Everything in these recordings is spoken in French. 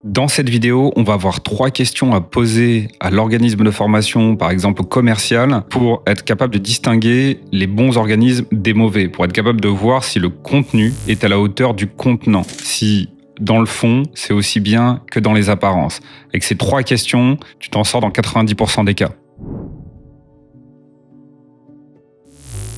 Dans cette vidéo, on va avoir 3 questions à poser à l'organisme de formation, par exemple commercial, pour être capable de distinguer les bons organismes des mauvais, pour être capable de voir si le contenu est à la hauteur du contenant, si dans le fond, c'est aussi bien que dans les apparences. Avec ces 3 questions, tu t'en sors dans 90% des cas.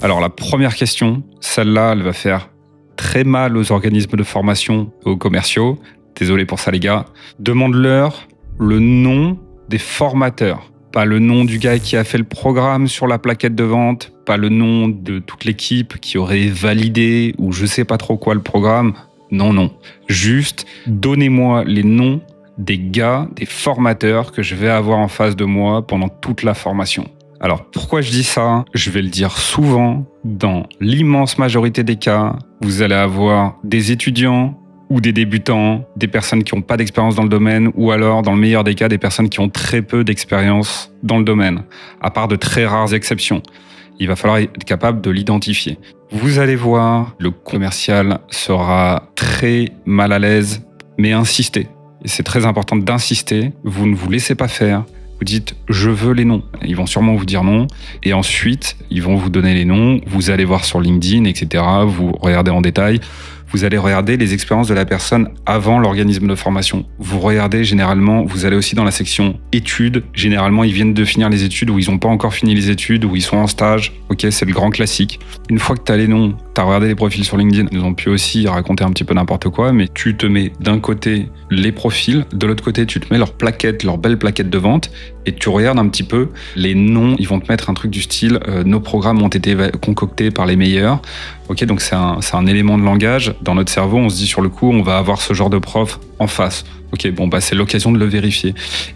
Alors la première question, celle-là, elle va faire très mal aux organismes de formation et aux commerciaux. Désolé pour ça les gars. Demande-leur le nom des formateurs. Pas le nom du gars qui a fait le programme sur la plaquette de vente, pas le nom de toute l'équipe qui aurait validé ou je sais pas trop quoi le programme. Non. Juste, donnez-moi les noms des gars, des formateurs que je vais avoir en face de moi pendant toute la formation. Alors, pourquoi je dis ça? Je vais le dire souvent. Dans l'immense majorité des cas, vous allez avoir des étudiants ou des débutants, des personnes qui n'ont pas d'expérience dans le domaine, ou alors, dans le meilleur des cas, des personnes qui ont très peu d'expérience dans le domaine, à part de très rares exceptions. Il va falloir être capable de l'identifier. Vous allez voir, le commercial sera très mal à l'aise, mais insistez. Et c'est très important d'insister. Vous ne vous laissez pas faire. Vous dites « je veux les noms ». Ils vont sûrement vous dire non. Et ensuite, ils vont vous donner les noms. Vous allez voir sur LinkedIn, etc. Vous regardez en détail. Vous allez regarder les expériences de la personne avant l'organisme de formation. Vous regardez généralement, vous allez aussi dans la section études. Généralement, ils viennent de finir les études ou ils n'ont pas encore fini les études ou ils sont en stage. Ok, c'est le grand classique. Une fois que tu as les noms, tu as regardé les profils sur LinkedIn, ils ont pu aussi raconter un petit peu n'importe quoi, mais tu te mets d'un côté les profils, de l'autre côté, tu te mets leurs plaquettes, leurs belles plaquettes de vente et tu regardes un petit peu les noms. Ils vont te mettre un truc du style nos programmes ont été concoctés par les meilleurs. Ok, donc c'est un élément de langage. Dans notre cerveau, on se dit sur le coup, on va avoir ce genre de prof en face. Ok, bon, bah c'est l'occasion de le vérifier.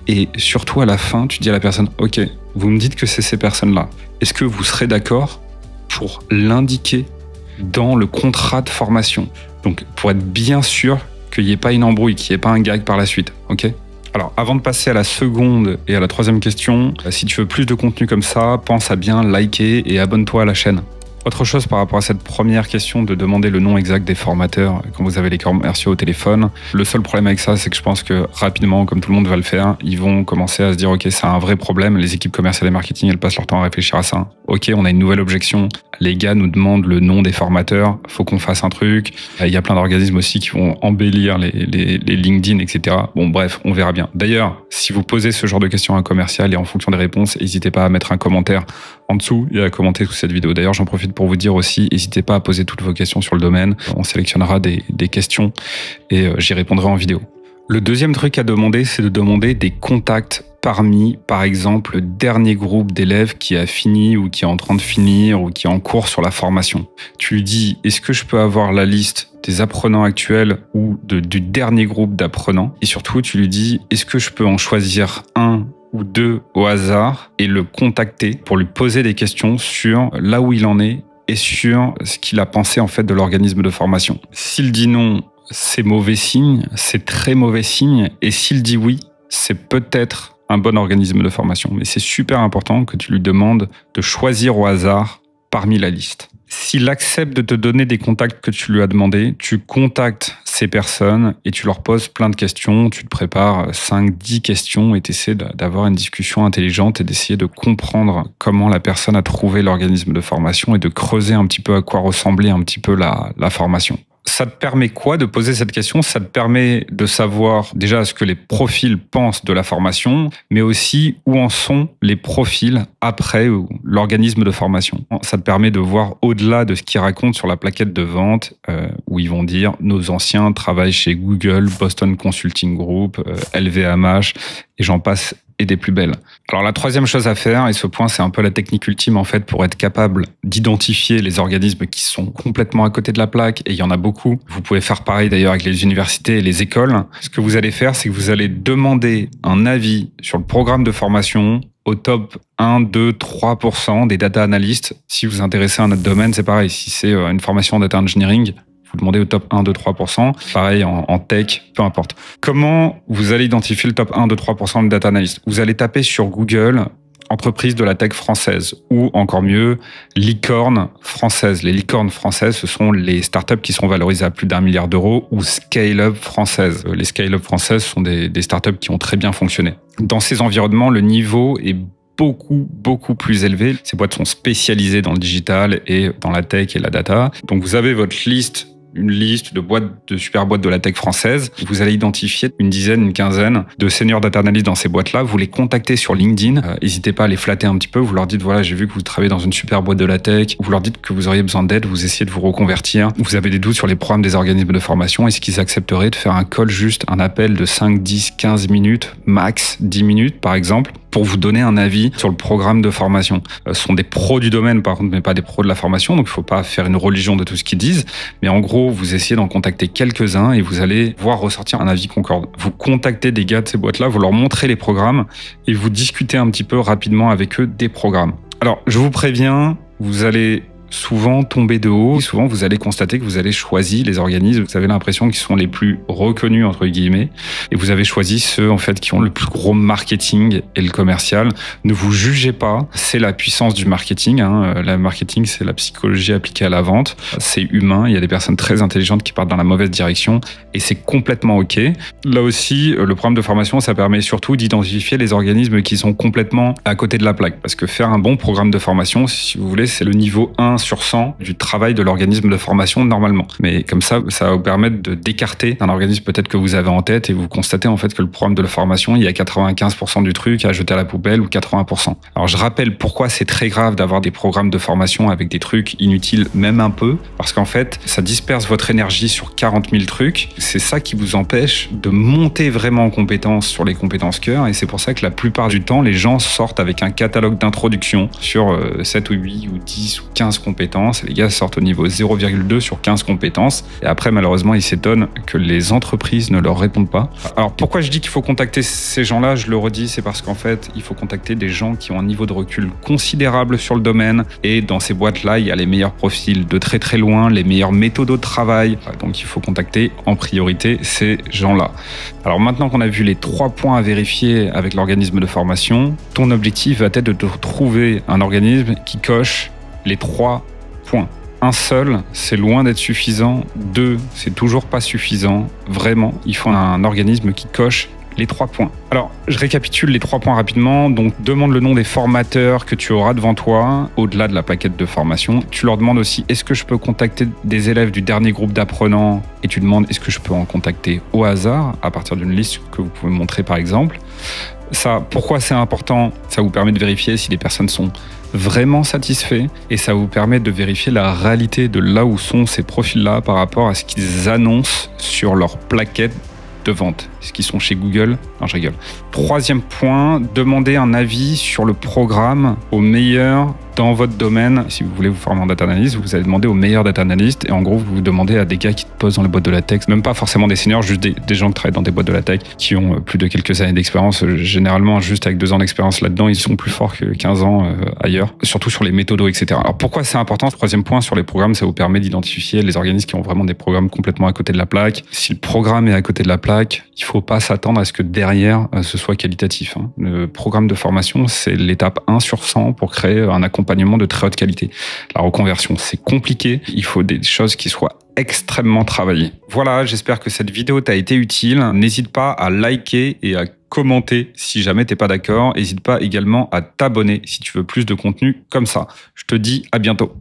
Et surtout à la fin, tu dis à la personne, ok, vous me dites que c'est ces personnes-là. Est-ce que vous serez d'accord pour l'indiquer dans le contrat de formation? Donc, pour être bien sûr qu'il n'y ait pas une embrouille, qu'il n'y ait pas un gag par la suite. Ok? Alors, avant de passer à la seconde et à la troisième question, si tu veux plus de contenu comme ça, pense à bien liker et abonne-toi à la chaîne. Autre chose par rapport à cette première question de demander le nom exact des formateurs quand vous avez les commerciaux au téléphone. Le seul problème avec ça, c'est que je pense que rapidement, comme tout le monde va le faire, ils vont commencer à se dire « Ok, c'est un vrai problème, les équipes commerciales et marketing, elles passent leur temps à réfléchir à ça. Ok, on a une nouvelle objection, les gars nous demandent le nom des formateurs, faut qu'on fasse un truc. » Il y a plein d'organismes aussi qui vont embellir les LinkedIn, etc. Bon, bref, on verra bien. D'ailleurs, si vous posez ce genre de questions à un commercial et en fonction des réponses, n'hésitez pas à mettre un commentaire en dessous et à commenter sous cette vidéo. D'ailleurs, j'en profite pour vous dire aussi, n'hésitez pas à poser toutes vos questions sur le domaine. On sélectionnera des questions et j'y répondrai en vidéo. Le deuxième truc à demander, c'est de demander des contacts parmi, par exemple, le dernier groupe d'élèves qui a fini ou qui est en train de finir ou qui est en cours sur la formation. Tu lui dis, est-ce que je peux avoir la liste des apprenants actuels ou du dernier groupe d'apprenants? Et surtout, tu lui dis, est-ce que je peux en choisir un ou 2 au hasard et le contacter pour lui poser des questions sur là où il en est et sur ce qu'il a pensé en fait de l'organisme de formation. S'il dit non, c'est mauvais signe, c'est très mauvais signe, et s'il dit oui, c'est peut-être un bon organisme de formation. Mais c'est super important que tu lui demandes de choisir au hasard parmi la liste. S'il accepte de te donner des contacts que tu lui as demandé, tu contactes ces personnes et tu leur poses plein de questions. Tu te prépares 5-10 questions et tu essaies d'avoir une discussion intelligente et d'essayer de comprendre comment la personne a trouvé l'organisme de formation et de creuser un petit peu à quoi ressemblait un petit peu la formation. Ça te permet quoi de poser cette question? Ça te permet de savoir déjà ce que les profils pensent de la formation, mais aussi où en sont les profils après l'organisme de formation. Ça te permet de voir au-delà de ce qu'ils racontent sur la plaquette de vente, où ils vont dire « Nos anciens travaillent chez Google, Boston Consulting Group, LVMH » et j'en passe et des plus belles. Alors la troisième chose à faire, et ce point c'est un peu la technique ultime en fait pour être capable d'identifier les organismes qui sont complètement à côté de la plaque, et il y en a beaucoup. Vous pouvez faire pareil d'ailleurs avec les universités et les écoles. Ce que vous allez faire, c'est que vous allez demander un avis sur le programme de formation au top 1, 2, 3% des data analystes. Si vous vous intéressez à notre domaine, c'est pareil. Si c'est une formation en data engineering, vous demandez au top 1, 2, 3%. Pareil en tech, peu importe. Comment vous allez identifier le top 1, 2, 3% de data analyst? Vous allez taper sur Google entreprises de la tech française ou encore mieux, licornes françaises. Les licornes françaises, ce sont les startups qui sont valorisées à plus d'1 milliard d'euros ou scale-up françaises. Les scale-up françaises sont des startups qui ont très bien fonctionné. Dans ces environnements, le niveau est beaucoup plus élevé. Ces boîtes sont spécialisées dans le digital et dans la tech et la data. Donc vous avez votre liste, une liste de super boîtes de la tech française. Vous allez identifier une dizaine, une quinzaine de seniors data analysts dans ces boîtes-là. Vous les contactez sur LinkedIn. N'hésitez pas à les flatter un petit peu. Vous leur dites, voilà, j'ai vu que vous travaillez dans une super boîte de la tech. Vous leur dites que vous auriez besoin d'aide. Vous essayez de vous reconvertir. Vous avez des doutes sur les programmes des organismes de formation. Est-ce qu'ils accepteraient de faire un call, juste un appel de 5, 10, 15 minutes, max 10 minutes, par exemple, pour vous donner un avis sur le programme de formation. Ce sont des pros du domaine, par contre, mais pas des pros de la formation, donc il ne faut pas faire une religion de tout ce qu'ils disent. Mais en gros, vous essayez d'en contacter quelques-uns et vous allez voir ressortir un avis concorde. Vous contactez des gars de ces boîtes-là, vous leur montrez les programmes et vous discutez un petit peu rapidement avec eux des programmes. Alors, je vous préviens, vous allez souvent tomber de haut. Souvent, vous allez constater que vous avez choisi les organismes, vous avez l'impression qu'ils sont les plus reconnus, entre guillemets, et vous avez choisi ceux, en fait, qui ont le plus gros marketing et le commercial. Ne vous jugez pas, c'est la puissance du marketing, hein. Le marketing, c'est la psychologie appliquée à la vente. C'est humain, il y a des personnes très intelligentes qui partent dans la mauvaise direction, et c'est complètement OK. Là aussi, le programme de formation, ça permet surtout d'identifier les organismes qui sont complètement à côté de la plaque, parce que faire un bon programme de formation, si vous voulez, c'est le niveau 1 sur 100 du travail de l'organisme de formation normalement. Mais comme ça va vous permettre d'écarter un organisme peut-être que vous avez en tête et vous constatez en fait que le programme de la formation, il y a 95% du truc à jeter à la poubelle ou 80%. Alors je rappelle pourquoi c'est très grave d'avoir des programmes de formation avec des trucs inutiles, même un peu, parce qu'en fait, ça disperse votre énergie sur 40 000 trucs. C'est ça qui vous empêche de monter vraiment en compétences sur les compétences cœur, et c'est pour ça que la plupart du temps, les gens sortent avec un catalogue d'introduction sur 7 ou 8 ou 10 ou 15 compétences. Les gars sortent au niveau 0,2 sur 15 compétences. Et après, malheureusement, ils s'étonnent que les entreprises ne leur répondent pas. Alors, pourquoi je dis qu'il faut contacter ces gens-là? Je le redis, c'est parce qu'en fait, il faut contacter des gens qui ont un niveau de recul considérable sur le domaine. Et dans ces boîtes-là, il y a les meilleurs profils de très loin, les meilleurs méthodos de travail. Donc, il faut contacter en priorité ces gens-là. Alors, maintenant qu'on a vu les 3 points à vérifier avec l'organisme de formation, ton objectif va être de trouver un organisme qui coche les 3 points. Un seul, c'est loin d'être suffisant. 2, c'est toujours pas suffisant. Vraiment, il faut un organisme qui coche les 3 points. Alors, je récapitule les 3 points rapidement. Donc, demande le nom des formateurs que tu auras devant toi, au-delà de la plaquette de formation. Tu leur demandes aussi, est-ce que je peux contacter des élèves du dernier groupe d'apprenants? Et tu demandes, est-ce que je peux en contacter au hasard, à partir d'une liste que vous pouvez montrer par exemple. Ça, pourquoi c'est important? Ça vous permet de vérifier si les personnes sont vraiment satisfaits et ça vous permet de vérifier la réalité de là où sont ces profils-là par rapport à ce qu'ils annoncent sur leur plaquette de vente. Est-ce qu'ils sont chez Google? Non, je rigole. 3e point, demandez un avis sur le programme au meilleur dans votre domaine. Si vous voulez vous former en data analyst, vous allez demander aux meilleurs data analysts et en gros, vous demandez à des gars qui posent dans les boîtes de la tech, même pas forcément des seniors, juste des gens qui travaillent dans des boîtes de la tech, qui ont plus de quelques années d'expérience. Généralement, juste avec 2 ans d'expérience là-dedans, ils sont plus forts que 15 ans ailleurs, surtout sur les méthodos, etc. Alors pourquoi c'est important? Ce 3e point sur les programmes, ça vous permet d'identifier les organismes qui ont vraiment des programmes complètement à côté de la plaque. Si le programme est à côté de la plaque, il faut pas s'attendre à ce que derrière, ce soit qualitatif. Le programme de formation, c'est l'étape 1 sur 100 pour créer un accompagnement de très haute qualité. La reconversion, c'est compliqué. Il faut des choses qui soient extrêmement travaillées. Voilà, j'espère que cette vidéo t'a été utile. N'hésite pas à liker et à commenter si jamais t'es pas d'accord. N'hésite pas également à t'abonner si tu veux plus de contenu comme ça. Je te dis à bientôt.